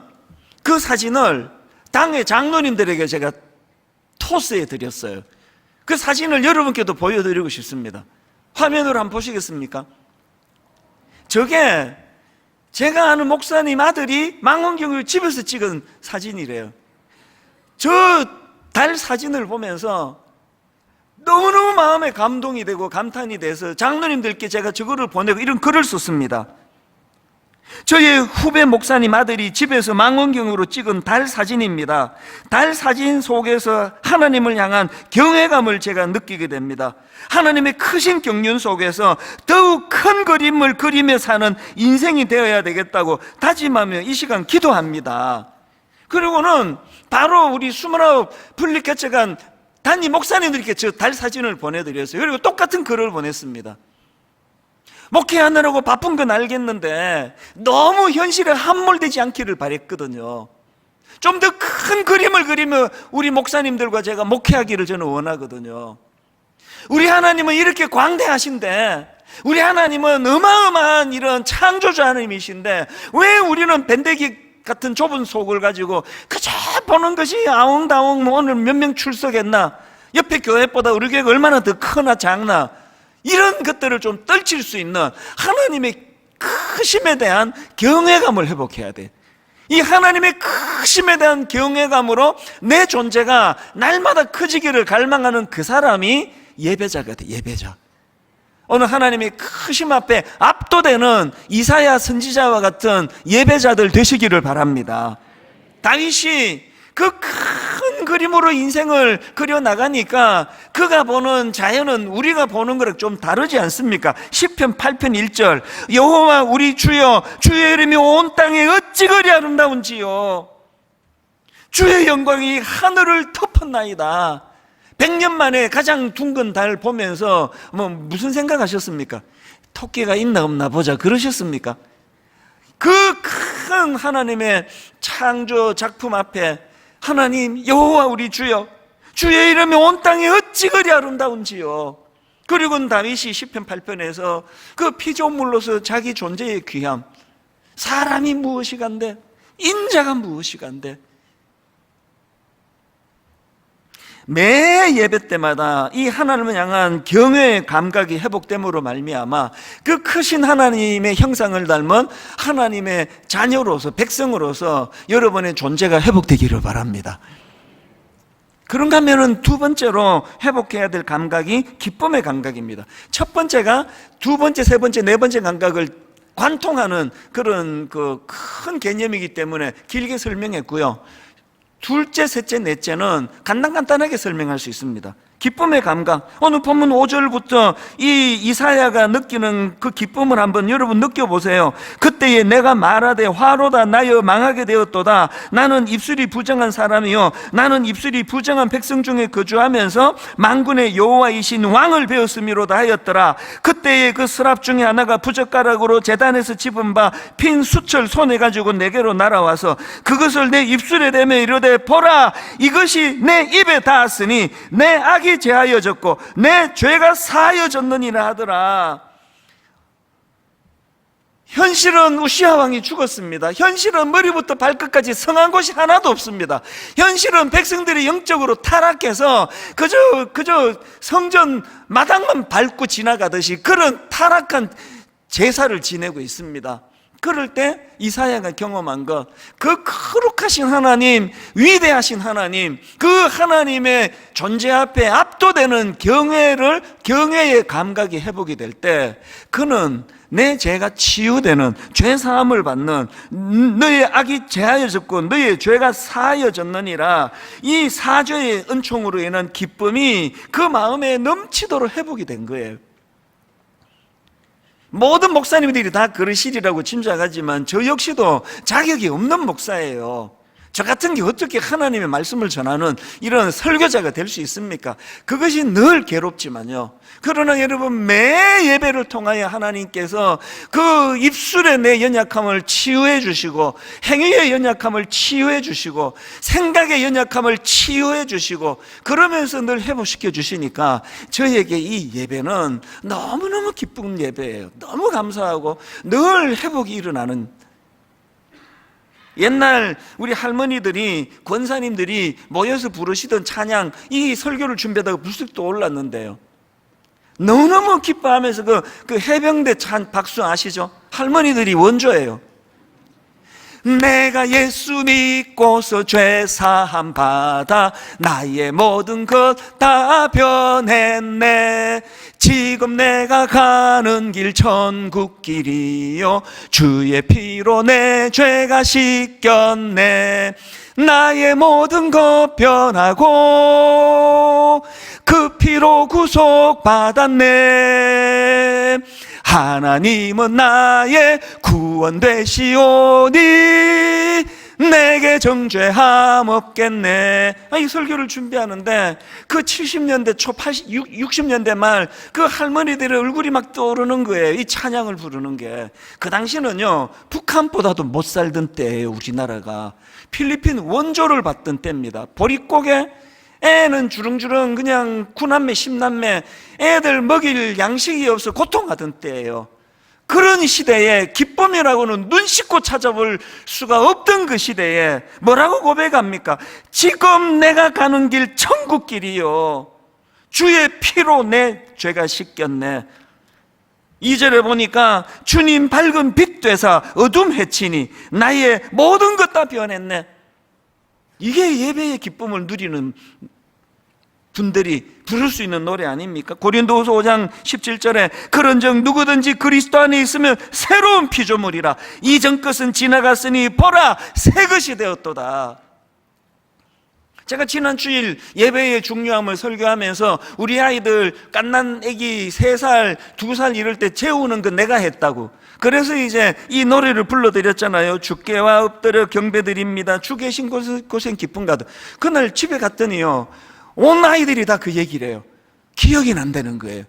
그 사진을 당의 장로님들에게 제가 토스해 드렸어요. 그 사진을 여러분께도 보여드리고 싶습니다. 화면으로 한번 보시겠습니까? 저게 제가 아는 목사님 아들이 망원경을 집에서 찍은 사진이래요. 저 달 사진을 보면서 너무너무 마음에 감동이 되고 감탄이 돼서 장로님들께 제가 저거를 보내고 이런 글을 썼습니다. 저의 후배 목사님 아들이 집에서 망원경으로 찍은 달 사진입니다. 달 사진 속에서 하나님을 향한 경외감을 제가 느끼게 됩니다. 하나님의 크신 경륜 속에서 더욱 큰 그림을 그리며 사는 인생이 되어야 되겠다고 다짐하며 이 시간 기도합니다. 그리고는 바로 우리 29 분리개척한 담임 목사님들께 저 달 사진을 보내드렸어요. 그리고 똑같은 글을 보냈습니다. 목회하느라고 바쁜 건 알겠는데 너무 현실에 함몰되지 않기를 바랬거든요. 좀 더 큰 그림을 그리며 우리 목사님들과 제가 목회하기를 저는 원하거든요. 우리 하나님은 이렇게 광대하신데, 우리 하나님은 어마어마한 이런 창조주 하나님이신데 왜 우리는 밴데기 같은 좁은 속을 가지고 그저 보는 것이 아웅다웅 뭐 오늘 몇 명 출석했나, 옆에 교회보다 우리 교회가 얼마나 더 크나 작나, 이런 것들을 좀 떨칠 수 있는 하나님의 크심에 대한 경외감을 회복해야 돼. 이 하나님의 크심에 대한 경외감으로 내 존재가 날마다 커지기를 갈망하는 그 사람이 예배자가 돼. 예배자. 오늘 하나님의 크심 앞에 압도되는 이사야 선지자와 같은 예배자들 되시기를 바랍니다. 다윗이 그 큰 그림으로 인생을 그려나가니까 그가 보는 자연은 우리가 보는 거랑 좀 다르지 않습니까? 시편 8편 1절, 여호와 우리 주여, 주의 이름이 온 땅에 어찌 그리 아름다운지요. 주의 영광이 하늘을 덮었나이다. 100년 만에 가장 둥근 달 보면서 무슨 생각하셨습니까? 토끼가 있나 없나 보자 그러셨습니까? 그 큰 하나님의 창조 작품 앞에 하나님 여호와 우리 주여, 주의 이름이 온 땅에 어찌 그리 아름다운지요. 그리고 다윗이 시편 8편에서 그 피조물로서 자기 존재의 귀함, 사람이 무엇이간데 인자가 무엇이간데, 매 예배 때마다 이 하나님을 향한 경외의 감각이 회복됨으로 말미암아 그 크신 하나님의 형상을 닮은 하나님의 자녀로서, 백성으로서 여러분의 존재가 회복되기를 바랍니다. 그런가 하면은 두 번째로 회복해야 될 감각이 기쁨의 감각입니다. 첫 번째가 두 번째, 세 번째, 네 번째 감각을 관통하는 그런 그 큰 개념이기 때문에 길게 설명했고요. 둘째, 셋째, 넷째는 간단하게 설명할 수 있습니다. 기쁨의 감각, 오늘 본문 5절부터 이 이사야가 느끼는 그 기쁨을 한번 여러분 느껴보세요. 그때에 내가 말하되 화로다 나여 망하게 되었도다. 나는 입술이 부정한 사람이요, 나는 입술이 부정한 백성 중에 거주하면서 만군의 여호와이신 왕을 배웠음이로다 하였더라. 그때에 그 스랍 중에 하나가 부젓가락으로 제단에서 집은 바 핀 수철 손에 가지고 내게로 날아와서 그것을 내 입술에 대며 이르되 보라, 이것이 내 입에 닿았으니 내 악이 제하여졌고 내 죄가 사하여졌느니라 하더라. 현실은 우시아 왕이 죽었습니다. 현실은 머리부터 발끝까지 성한 곳이 하나도 없습니다. 현실은 백성들이 영적으로 타락해서 그저 성전 마당만 밟고 지나가듯이 그런 타락한 제사를 지내고 있습니다. 그럴 때 이사야가 경험한 것, 그 거룩하신 하나님, 위대하신 하나님, 그 하나님의 존재 앞에 압도되는 경외의 감각이 회복이 될 때 그는 내 죄가 치유되는, 죄 사함을 받는, 너의 악이 제하여졌고 너의 죄가 사하여졌느니라, 이 사죄의 은총으로 인한 기쁨이 그 마음에 넘치도록 회복이 된 거예요. 모든 목사님들이 다 그러시리라고 짐작하지만 저 역시도 자격이 없는 목사예요. 저 같은 게 어떻게 하나님의 말씀을 전하는 이런 설교자가 될 수 있습니까? 그것이 늘 괴롭지만요. 그러나 여러분, 매 예배를 통하여 하나님께서 그 입술의 내 연약함을 치유해 주시고, 행위의 연약함을 치유해 주시고, 생각의 연약함을 치유해 주시고, 그러면서 늘 회복시켜 주시니까 저에게 이 예배는 너무너무 기쁜 예배예요. 너무 감사하고 늘 회복이 일어나는. 옛날 우리 할머니들이, 권사님들이 모여서 부르시던 찬양, 이 설교를 준비하다가 불쑥 떠올랐는데요, 너무너무 기뻐하면서 그 해병대 찬 박수 아시죠? 할머니들이 원조예요. 내가 예수 믿고서 죄 사함 받아 나의 모든 것 다 변했네. 지금 내가 가는 길 천국 길이요 주의 피로 내 죄가 씻겼네. 나의 모든 것 변하고 그 피로 구속받았네. 하나님은 나의 구원 되시오니 내게 정죄함 없겠네. 이 설교를 준비하는데 그 70년대 초 60년대 말 그 할머니들의 얼굴이 막 떠오르는 거예요. 이 찬양을 부르는 게. 그 당시는요 북한보다도 못 살던 때예요. 우리나라가 필리핀 원조를 받던 때입니다. 보릿고개 애는 주렁주렁 그냥 9남매 10남매 애들 먹일 양식이 없어 고통하던 때예요. 그런 시대에 기쁨이라고는 눈 씻고 찾아볼 수가 없던 그 시대에 뭐라고 고백합니까? 지금 내가 가는 길 천국 길이요 주의 피로 내 죄가 씻겼네. 2절에 보니까 주님 밝은 빛 되사 어둠 해치니 나의 모든 것 다 변했네. 이게 예배의 기쁨을 누리는 분들이 부를 수 있는 노래 아닙니까? 고린도후서 5장 17절에 그런즉 누구든지 그리스도 안에 있으면 새로운 피조물이라 이전 것은 지나갔으니 보라 새 것이 되었도다. 제가 지난 주일 예배의 중요함을 설교하면서 우리 아이들 갓난 애기 3살, 2살 이럴 때 재우는 거 내가 했다고. 그래서 이제 이 노래를 불러드렸잖아요. 주께와 엎드려 경배드립니다. 주 계신 곳엔 기쁨 가득. 그날 집에 갔더니요 온 아이들이 다 그 얘기를 해요. 기억이 난다는 거예요.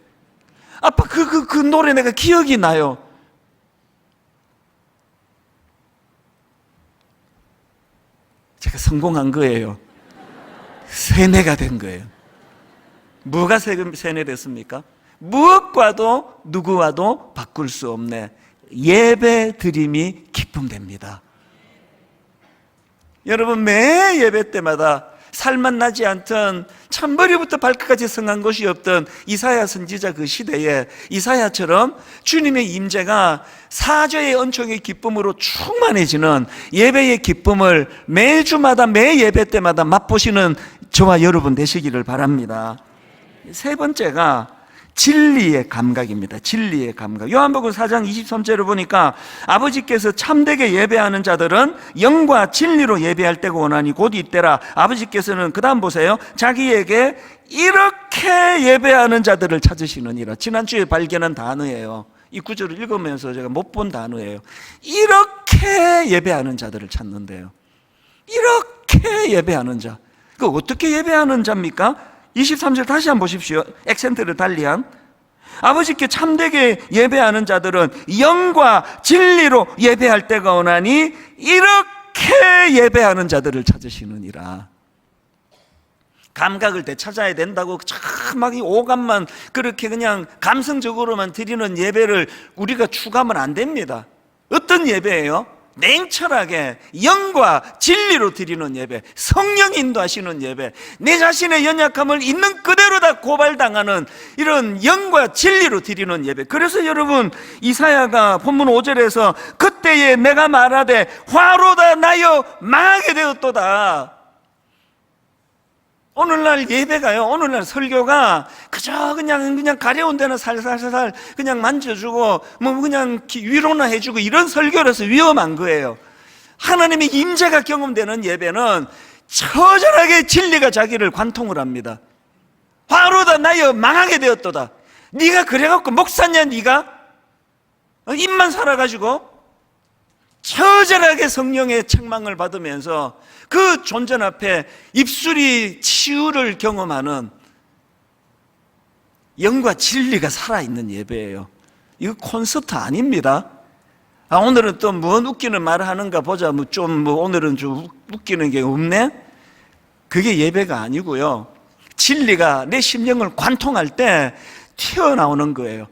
아빠 그 노래 내가 기억이 나요. 제가 성공한 거예요. 세뇌가 된 거예요. 뭐가 세뇌됐습니까? 무엇과도 누구와도 바꿀 수 없네. 예배 드림이 기쁨됩니다. 여러분 매 예배 때마다 살만 나지 않던 참 머리부터 발끝까지 성한 것이 없던 이사야 선지자 그 시대에 이사야처럼 주님의 임재가 사죄의 은총의 기쁨으로 충만해지는 예배의 기쁨을 매주마다 매 예배 때마다 맛보시는 저와 여러분 되시기를 바랍니다. 세 번째가 진리의 감각입니다. 진리의 감각. 요한복음 4장 23절을 보니까 아버지께서 참되게 예배하는 자들은 영과 진리로 예배할 때가 원하니 곧 이때라. 아버지께서는 그 다음 보세요. 자기에게 이렇게 예배하는 자들을 찾으시느니라. 지난주에 발견한 단어예요. 이 구절을 읽으면서 제가 못 본 단어예요. 이렇게 예배하는 자들을 찾는데요. 이렇게 예배하는 자. 그 어떻게 예배하는 자입니까? 23절 다시 한번 보십시오. 액센트를 달리한 아버지께 참되게 예배하는 자들은 영과 진리로 예배할 때가 오나니 이렇게 예배하는 자들을 찾으시느니라. 감각을 되찾아야 된다고 막 이 오감만 그렇게 그냥 감성적으로만 드리는 예배를 우리가 추구하면 안 됩니다. 어떤 예배예요? 냉철하게 영과 진리로 드리는 예배, 성령 인도하시는 예배, 내 자신의 연약함을 있는 그대로 다 고발당하는 이런 영과 진리로 드리는 예배. 그래서 여러분 이사야가 본문 5절에서 그때에 내가 말하되 화로다 나여 망하게 되었도다. 오늘날 예배가요, 오늘날 설교가 그저 그냥 가려운 데는 살살살 그냥 만져주고 뭐 그냥 위로나 해주고 이런 설교라서 위험한 거예요. 하나님의 임재가 경험되는 예배는 처절하게 진리가 자기를 관통을 합니다. 화로다 나여 망하게 되었도다. 네가 그래갖고 목사냐 네가? 입만 살아가지고 처절하게 성령의 책망을 받으면서 그 존재 앞에 입술이 치유를 경험하는 영과 진리가 살아있는 예배예요. 이거 콘서트 아닙니다. 오늘은 또 뭔 웃기는 말을 하는가 보자. 오늘은 좀 웃기는 게 없네? 그게 예배가 아니고요. 진리가 내 심령을 관통할 때 튀어나오는 거예요.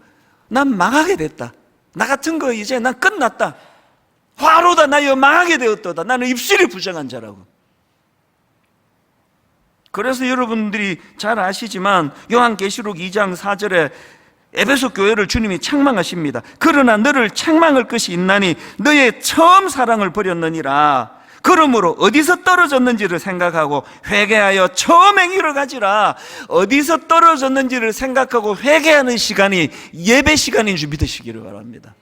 난 망하게 됐다. 나 같은 거 이제 난 끝났다. 화로다 나여 망하게 되었도다. 나는 입술이 부정한 자라고. 그래서 여러분들이 잘 아시지만 요한계시록 2장 4절에 에베소 교회를 주님이 책망하십니다. 그러나 너를 책망할 것이 있나니 너의 처음 사랑을 버렸느니라. 그러므로 어디서 떨어졌는지를 생각하고 회개하여 처음 행위를 가지라. 어디서 떨어졌는지를 생각하고 회개하는 시간이 예배 시간인 줄 믿으시기를 바랍니다.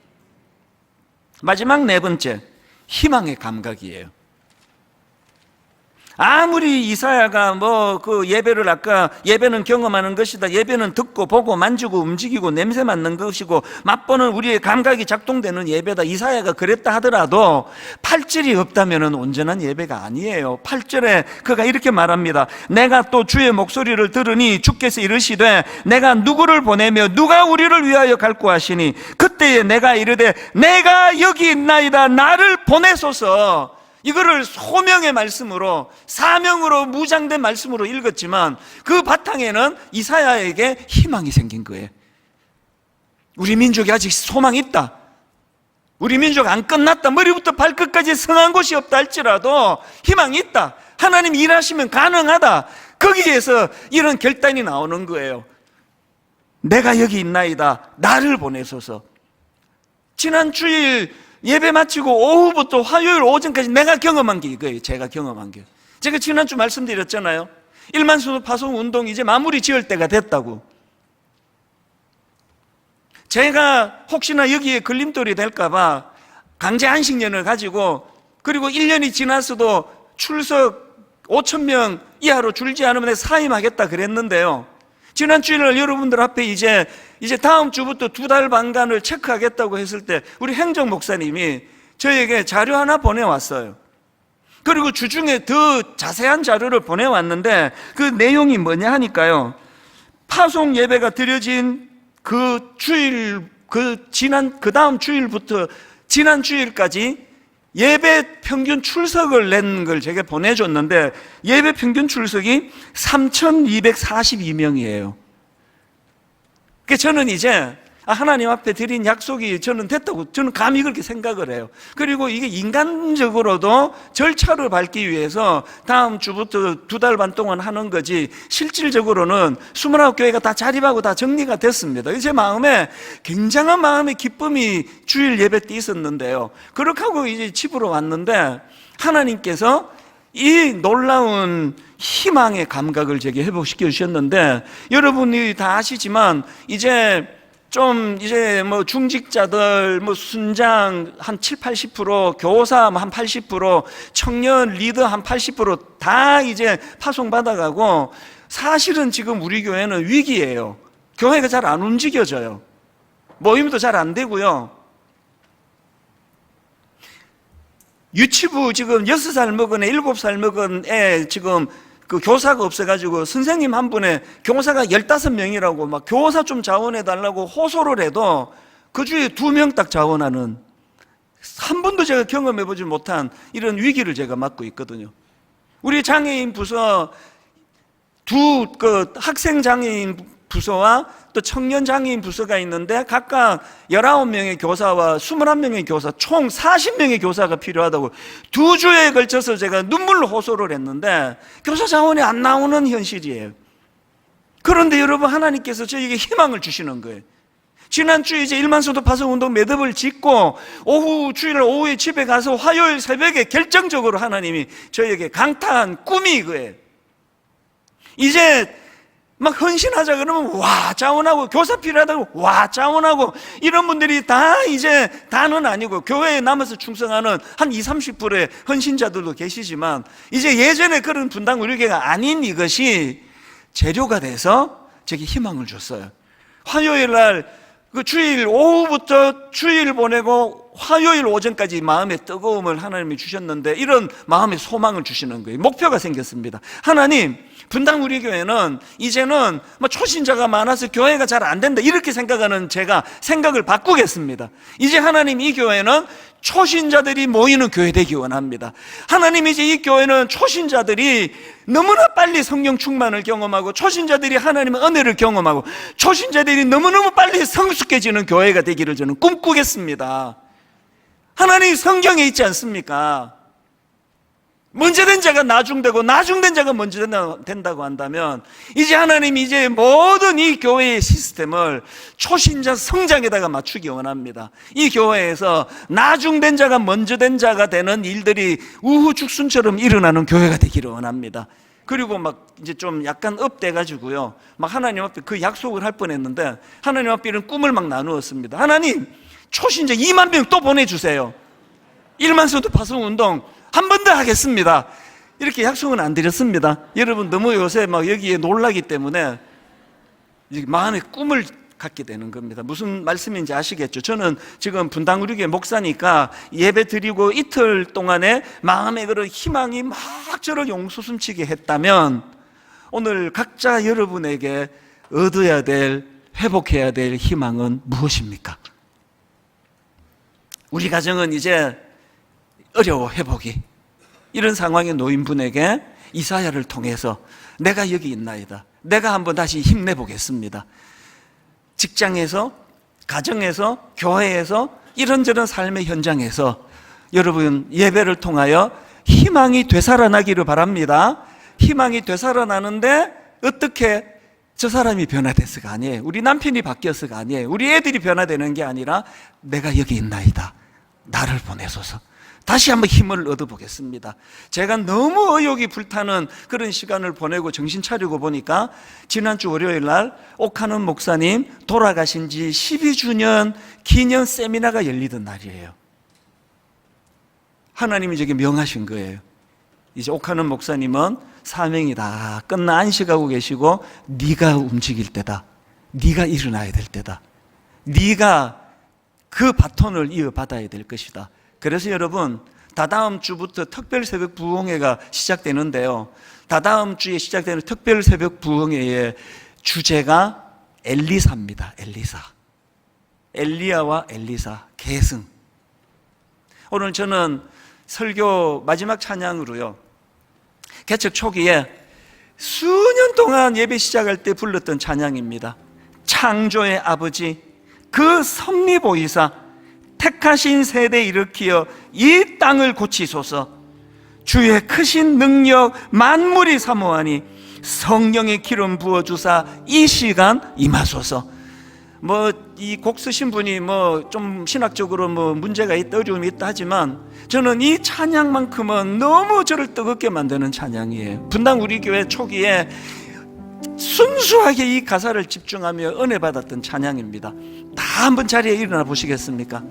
마지막 네 번째, 희망의 감각이에요. 아무리 이사야가 예배는 경험하는 것이다, 예배는 듣고 보고 만지고 움직이고 냄새 맡는 것이고 맛보는 우리의 감각이 작동되는 예배다, 이사야가 그랬다 하더라도 8절이 없다면 온전한 예배가 아니에요. 8절에 그가 이렇게 말합니다. 내가 또 주의 목소리를 들으니 주께서 이르시되 내가 누구를 보내며 누가 우리를 위하여 갈고 하시니 그때에 내가 이르되 내가 여기 있나이다, 나를 보내소서. 이거를 소명의 말씀으로, 사명으로 무장된 말씀으로 읽었지만 그 바탕에는 이사야에게 희망이 생긴 거예요. 우리 민족이 아직 소망이 있다, 우리 민족 안 끝났다, 머리부터 발끝까지 성한 곳이 없다 할지라도 희망이 있다, 하나님 일하시면 가능하다, 거기에서 이런 결단이 나오는 거예요. 내가 여기 있나이다, 나를 보내소서. 지난 주일 예배 마치고 오후부터 화요일 오전까지 내가 경험한 게 이거예요. 제가 경험한 게. 제가 지난주 말씀드렸잖아요. 1만 수도 파송 운동 이제 마무리 지을 때가 됐다고. 제가 혹시나 여기에 걸림돌이 될까봐 강제 안식년을 가지고, 그리고 1년이 지났어도 출석 5,000명 이하로 줄지 않으면 사임하겠다 그랬는데요. 지난 주일날 여러분들 앞에 이제 다음 주부터 2달 반간을 체크하겠다고 했을 때 우리 행정 목사님이 저에게 자료 하나 보내왔어요. 그리고 주중에 더 자세한 자료를 보내왔는데 그 내용이 뭐냐 하니까요, 파송 예배가 드려진 그 주일, 그 다음 주일부터 지난 주일까지 예배 평균 출석을 낸 걸 제가 보내줬는데 예배 평균 출석이 3,242명이에요. 그러니까 저는 이제 하나님 앞에 드린 약속이 저는 됐다고 저는 감히 그렇게 생각을 해요. 그리고 이게 인간적으로도 절차를 밟기 위해서 다음 주부터 2달 반 동안 하는 거지, 실질적으로는 29교회가 다 자립하고 다 정리가 됐습니다. 제 마음에 굉장한 마음의 기쁨이 주일 예배 때 있었는데요. 그렇게 하고 이제 집으로 왔는데 하나님께서 이 놀라운 희망의 감각을 제게 회복시켜 주셨는데, 여러분이 다 아시지만 이제 중직자들, 순장 한 70-80%, 교사 한 80%, 청년 리더 한 80%다 이제 파송받아가고, 사실은 지금 우리 교회는 위기예요. 교회가 잘 안 움직여져요. 모임도 잘 안 되고요. 유치부 지금 6살 먹은 애, 7살 먹은 애 지금 그 교사가 없어가지고 선생님 한 분에 교사가 15명이라고 막 교사 좀 자원해달라고 호소를 해도 그 주에 2명 딱 자원하는, 한 번도 제가 경험해보지 못한 이런 위기를 제가 맞고 있거든요. 우리 장애인 부서 학생 장애인 부서와 또 청년 장애인 부서가 있는데 각각 19명의 교사와 21명의 교사, 총 40명의 교사가 필요하다고 2주에 걸쳐서 제가 눈물로 호소를 했는데 교사 자원이 안 나오는 현실이에요. 그런데 여러분, 하나님께서 저에게 희망을 주시는 거예요. 지난주에 이제 1만 수도 파송 운동 매듭을 짓고 주일 오후에 집에 가서 화요일 새벽에 결정적으로 하나님이 저에게 강타한 꿈이 이거예요. 이제 막 헌신하자 그러면 와 자원하고, 교사 필요하다고 와 자원하고, 이런 분들이 다 이제 다는 아니고 교회에 남아서 충성하는 한 20-30%의 헌신자들도 계시지만 이제 예전에 그런 분당 우리교회가 아닌 이것이 재료가 돼서 제게 희망을 줬어요. 화요일 날 그 주일 오후부터 주일 보내고 화요일 오전까지 마음의 뜨거움을 하나님이 주셨는데 이런 마음의 소망을 주시는 거예요. 목표가 생겼습니다. 하나님, 분당 우리 교회는 이제는 초신자가 많아서 교회가 잘 안 된다 이렇게 생각하는 제가 생각을 바꾸겠습니다. 이제 하나님, 이 교회는 초신자들이 모이는 교회 되기 원합니다. 하나님, 이제 이 교회는 초신자들이 너무나 빨리 성령 충만을 경험하고, 초신자들이 하나님의 은혜를 경험하고, 초신자들이 너무너무 빨리 성숙해지는 교회가 되기를 저는 꿈꾸겠습니다. 하나님 성경에 있지 않습니까? 먼저 된 자가 나중되고 나중된 자가 먼저 된다고 한다면 이제 하나님이 이제 모든 이 교회의 시스템을 초신자 성장에다가 맞추기 원합니다. 이 교회에서 나중된 자가 먼저 된 자가 되는 일들이 우후죽순처럼 일어나는 교회가 되기를 원합니다. 그리고 막 이제 좀 약간 업돼가지고요, 막 하나님 앞에 그 약속을 할 뻔했는데 하나님 앞에 이런 꿈을 막 나누었습니다. 하나님, 초신자 2만 명 또 보내주세요. 1만 성도 파송운동 한 번 더 하겠습니다. 이렇게 약속은 안 드렸습니다. 여러분 너무 요새 막 여기에 놀라기 때문에 마음의 꿈을 갖게 되는 겁니다. 무슨 말씀인지 아시겠죠? 저는 지금 분당우리교회 목사니까 예배 드리고 이틀 동안에 마음의 그런 희망이 막 저를 용솟음치게 했다면 오늘 각자 여러분에게 얻어야 될, 회복해야 될 희망은 무엇입니까? 우리 가정은 이제 어려워, 회복이. 이런 상황에 놓인 분에게 이사야를 통해서 내가 여기 있나이다, 내가 한번 다시 힘내보겠습니다. 직장에서, 가정에서, 교회에서, 이런저런 삶의 현장에서 여러분 예배를 통하여 희망이 되살아나기를 바랍니다. 희망이 되살아나는데 어떻게 저 사람이 변화됐어가 아니에요. 우리 남편이 바뀌었어가 아니에요. 우리 애들이 변화되는 게 아니라 내가 여기 있나이다, 나를 보내소서. 다시 한번 힘을 얻어보겠습니다. 제가 너무 의욕이 불타는 그런 시간을 보내고 정신 차리고 보니까 지난주 월요일 날 옥하는 목사님 돌아가신 지 12주년 기념 세미나가 열리던 날이에요. 하나님이 저게 명하신 거예요. 이제 옥하는 목사님은 사명이 다 끝나 안식하고 계시고 네가 움직일 때다, 네가 일어나야 될 때다, 네가 그 바톤을 이어받아야 될 것이다. 그래서 여러분, 다다음 주부터 특별 새벽 부흥회가 시작되는데요, 다다음 주에 시작되는 특별 새벽 부흥회의 주제가 엘리사입니다. 엘리사, 엘리야와 엘리사 계승. 오늘 저는 설교 마지막 찬양으로요, 개척 초기에 수년 동안 예배 시작할 때 불렀던 찬양입니다. 창조의 아버지, 그 섭리보이사, 택하신 세대 일으키어 이 땅을 고치소서. 주의 크신 능력 만물이 사모하니 성령의 기름 부어주사 이 시간 임하소서. 이 곡 쓰신 분이 좀 신학적으로 문제가 있다, 어려움이 있다 하지만 저는 이 찬양만큼은 너무 저를 뜨겁게 만드는 찬양이에요. 분당 우리 교회 초기에 순수하게 이 가사를 집중하며 은혜 받았던 찬양입니다. 다 한번 자리에 일어나 보시겠습니까?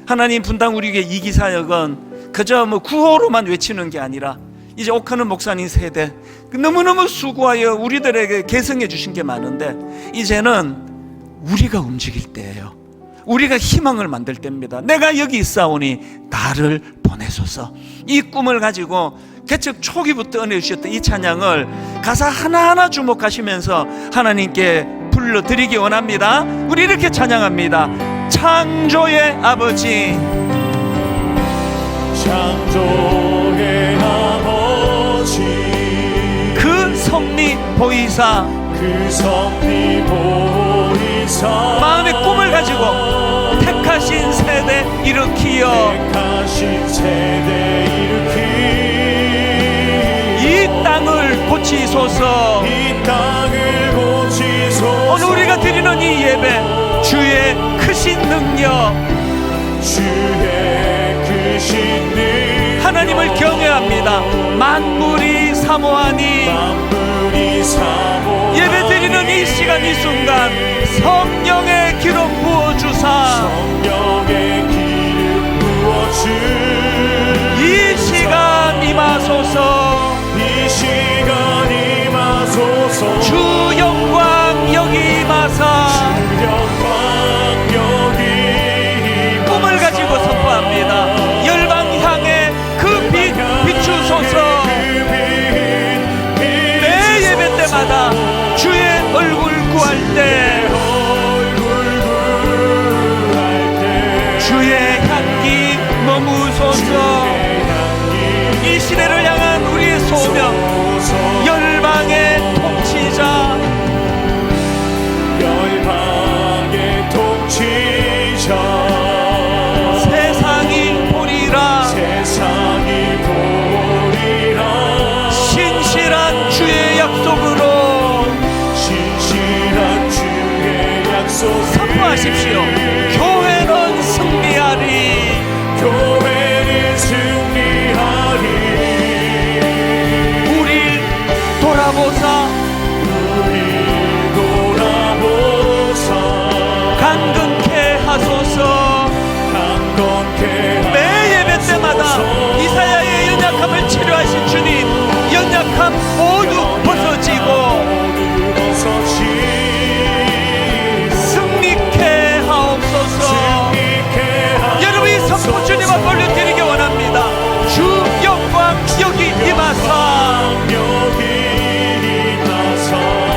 하나님, 분당 우리 교회 이기사역은 그저 구호로만 외치는 게 아니라 이제 옥하는 목사님 세대 너무너무 수고하여 우리들에게 계승해 주신 게 많은데 이제는 우리가 움직일 때예요. 우리가 희망을 만들 때입니다. 내가 여기 있사오니 나를 보내소서. 이 꿈을 가지고 개척 초기부터 은혜 주셨던 이 찬양을 가사 하나하나 주목하시면서 하나님께 불러드리기 원합니다. 우리 이렇게 찬양합니다. 창조의 아버지, 창조의 아버지, 그 섭리 보이사, 그 섭리 보이사, 마음의 꿈을 가지고 택하신 세대 일으키어 택하신 세대 일으키 이 땅을 고치소서. 이 땅을 고치소서. 오늘 우리가 드리는 이 예배, 주의 크신 능력, 주의 크신 능력, 하나님을 경외합니다. 만물이 사모하니, 만물이 사모하니, 예배 드리는 이 시간 이 순간 성령의 기름 부어주사, 성령의 기름 부어주 이 시간 임하소서. 이 시간 임하소서. 주 영광 여기 임하사 주 영광 여기 임하사. 꿈을 가지고 선포합니다. 열방 향해 그 빛 비추소서. 매 예배 때마다 주의 얼굴 구할 때 주의 향기 머무소서. 이 시대를 향한 우리의 소명, 열방의 통치자, 열방의 통치자, 세상이 보리라, 세상이 보리라. 고백하십시오. 교회는 승리하리. 교회는 승리하리. 우리 돌아보사 우리 돌아보사 강건케 하소서. 강건케 매 예배 때마다 이사야의 연약함을 치료하신 주님, 연약함 모두 벗어지고 승리케 하옵소서. 여러분, 이 선포 주님 앞에 올려드리기 원합니다. 주 영광 여기 임하사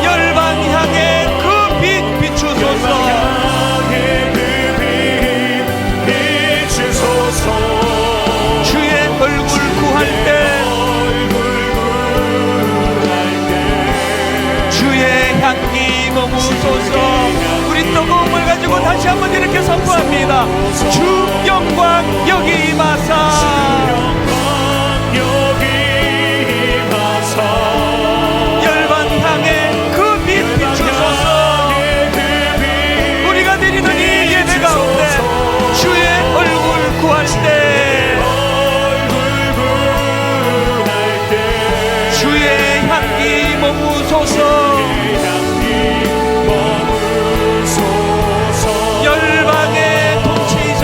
열방 향해 그 빛 비추소서. 주의 얼굴 구할 때 주의 향기 머무소서. 우리 뜨거움을 가지고 다시 한번 이렇게 선포합니다. 주 영광 여기 임하사 열반 향해 그 빛 비추소서. 우리가 드리는 이 예배 가운데 주의 얼굴 구할 때 주의 향기 머무소서. 열방의 통치자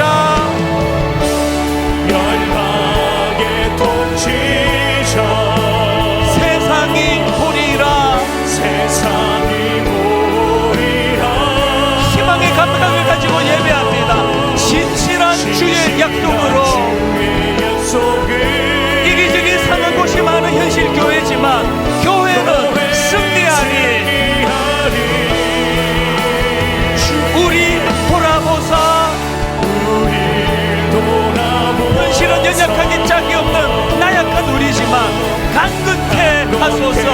세상이 보리라. 희망의 감각을 가지고 예배합니다. 신실한 주의 약속으로. 이기적이 사는 곳이 많은 현실 교회지만 교회는 승리하리. 우리 돌아보사. 현실은 연약하기 짝이 없는 나약한 우리지만 강건케 하소서.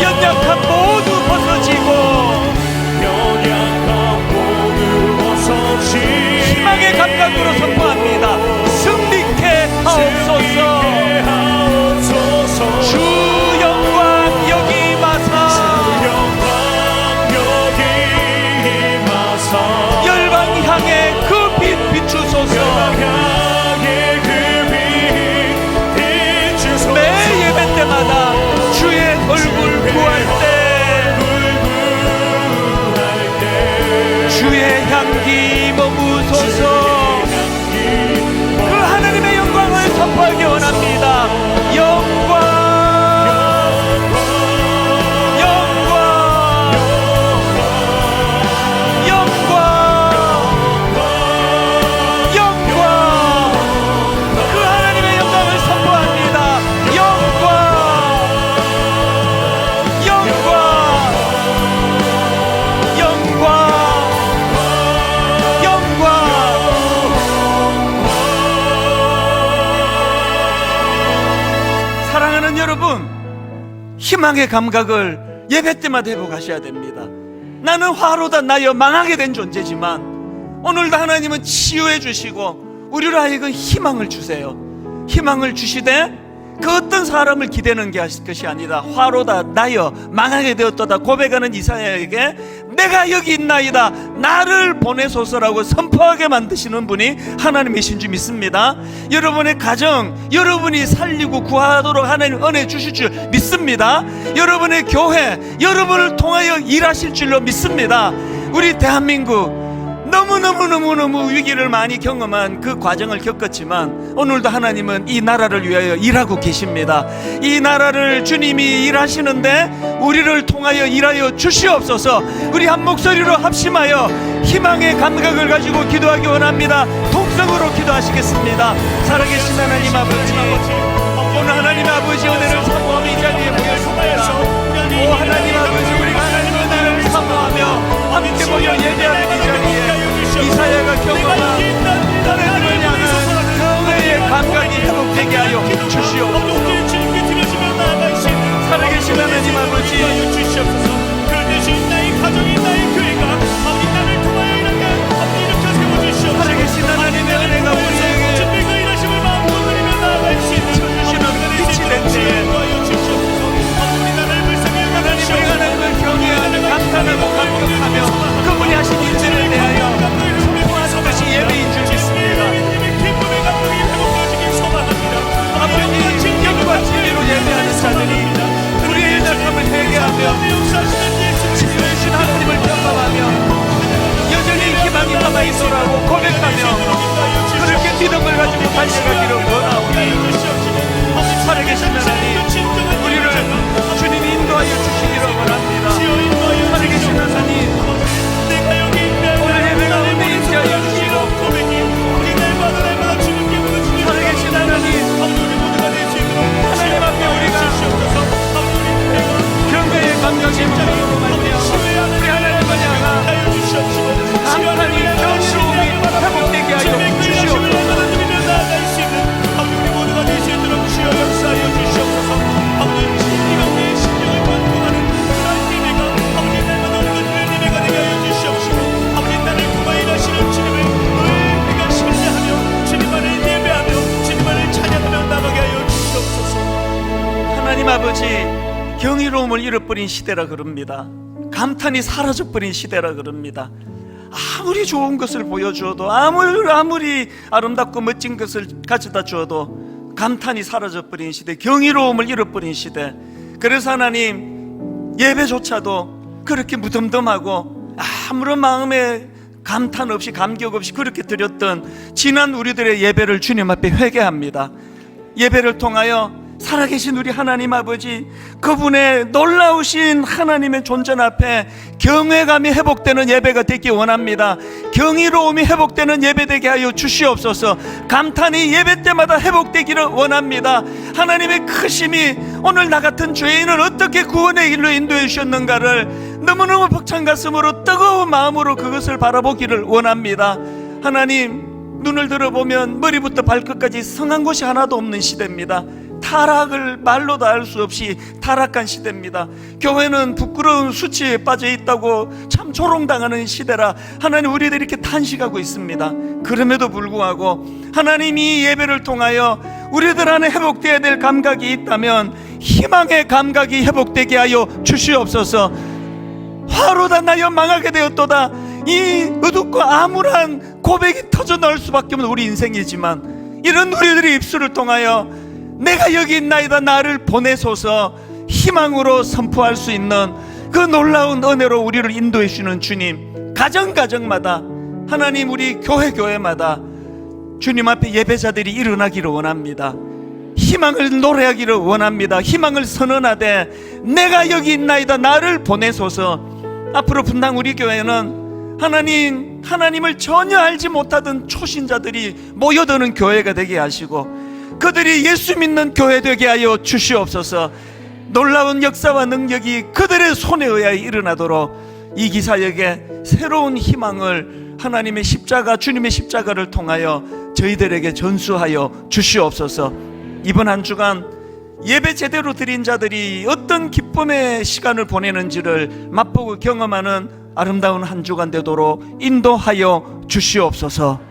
연약함 모두 벗어지고 희망의 감각으로 선포합니다. 승리케 하옵소서. 주 영광 여기 임하사 열방 향해 그 빛 비추소서. 매 예배 때마다 주의 얼굴 구할 때 주의 향기 머무소서. 그 하나님의 영광을 선포하기 원합니다. 영광 영광 영광 영광. 그 하나님의 영광을 선포합니다. 영광 영광 영광 사랑하는 여러분, 희망의 감각을 예배 때마다 회복하셔야 됩니다. 나는 화로다 나여 망하게 된 존재지만 오늘도 하나님은 치유해 주시고 우리로 하여금 희망을 주세요. 희망을 주시되 그 어떤 사람을 기대는 것이 아니라 화로다 나여 망하게 되었도다 고백하는 이사야에게 내가 여기 있나이다 나를 보내소서라고 선포하게 만드시는 분이 하나님이신 줄 믿습니다. 여러분의 가정 여러분이 살리고 구하도록 하나님 은혜 주실 줄 믿습니다. 여러분의 교회 여러분을 통하여 일하실 줄로 믿습니다. 우리 대한민국 너무너무 위기를 많이 경험한 그 과정을 겪었지만 오늘도 하나님은 이 나라를 위하여 일하고 계십니다. 이 나라를 주님이 일하시는데 우리를 통하여 일하여 주시옵소서. 우리 한 목소리로 합심하여 희망의 감각을 가지고 기도하기 원합니다. 통성으로 기도하시겠습니다. 살아계신 하나님 아버지, 오늘 하나님 아버지 은혜를 사모하며 이 자리에 모였습니다. 오 하나님 아버지, 우리가 하나님의 은혜를 사모하며 함께 모여 예배하는 이 자리에 이사야가 경험한 하나님을 향한 그 은혜의 감각이 회복되게 하여 주시옵소서. 살아계신 하나님 아버지, 그런 대신 나의 가정이 나의 교회가 아버지 나를 통하여 일하게 살아계신 하나님의 은혜가 우리에게 주님과 일하심을 마음으로 누리며 나아갈 수 있는 주시는 빛이 된 때에 치유해주신 하나님을 경험하며 여전히 희망이 남아있노라고 고백하며 그렇게 믿음을 가지고 달려가기를 원하옵나이다. 살아계신 하나님, 우리를 주님이 인도하여 주시기를 원합니다. 살아계신 하나님, 오늘 예배 가운데 인도하여 주시고 살아계신 하나님, 하나님 앞에 우리가 경배의 감격이 멈추고 말며 우리 하나님을 향한 감탄이 경이로움이 회복되게 하여 주시옵소서. 하나님 아버지, 경이로움을 잃어버린 시대라 그럽니다. 감탄이 사라져버린 시대라 그럽니다. 아무리 좋은 것을 보여주어도 아무리 아름답고 멋진 것을 가져다 주어도 감탄이 사라져버린 시대, 경이로움을 잃어버린 시대. 그래서 하나님, 예배조차도 그렇게 무덤덤하고 아무런 마음에 감탄 없이 감격 없이 그렇게 드렸던 지난 우리들의 예배를 주님 앞에 회개합니다. 예배를 통하여 살아계신 우리 하나님 아버지, 그분의 놀라우신 하나님의 존재 앞에 경외감이 회복되는 예배가 되기 원합니다. 경이로움이 회복되는 예배 되게 하여 주시옵소서. 감탄이 예배 때마다 회복되기를 원합니다. 하나님의 크심이 오늘 나 같은 죄인을 어떻게 구원의 길로 인도해 주셨는가를 너무너무 벅찬 가슴으로 뜨거운 마음으로 그것을 바라보기를 원합니다. 하나님, 눈을 들어보면 머리부터 발끝까지 성한 곳이 하나도 없는 시대입니다. 타락을 말로도 알 수 없이 타락한 시대입니다. 교회는 부끄러운 수치에 빠져 있다고 참 조롱당하는 시대라 하나님, 우리들이 이렇게 탄식하고 있습니다. 그럼에도 불구하고 하나님이 예배를 통하여 우리들 안에 회복되어야 될 감각이 있다면 희망의 감각이 회복되게 하여 주시옵소서. 화로다 나여 망하게 되었도다, 이 어둡고 암울한 고백이 터져 나올 수밖에 없는 우리 인생이지만, 이런 우리들의 입술을 통하여 내가 여기 있나이다, 나를 보내소서 희망으로 선포할 수 있는 그 놀라운 은혜로 우리를 인도해 주시는 주님, 가정마다 하나님, 우리 교회마다 주님 앞에 예배자들이 일어나기를 원합니다. 희망을 노래하기를 원합니다. 희망을 선언하되 내가 여기 있나이다, 나를 보내소서. 앞으로 분당 우리 교회는 하나님을 전혀 알지 못하던 초신자들이 모여드는 교회가 되게 하시고, 그들이 예수 믿는 교회 되게 하여 주시옵소서. 놀라운 역사와 능력이 그들의 손에 의하여 일어나도록 이 기사역에 새로운 희망을 하나님의 십자가, 주님의 십자가를 통하여 저희들에게 전수하여 주시옵소서. 이번 한 주간 예배 제대로 드린 자들이 어떤 기쁨의 시간을 보내는지를 맛보고 경험하는 아름다운 한 주간 되도록 인도하여 주시옵소서.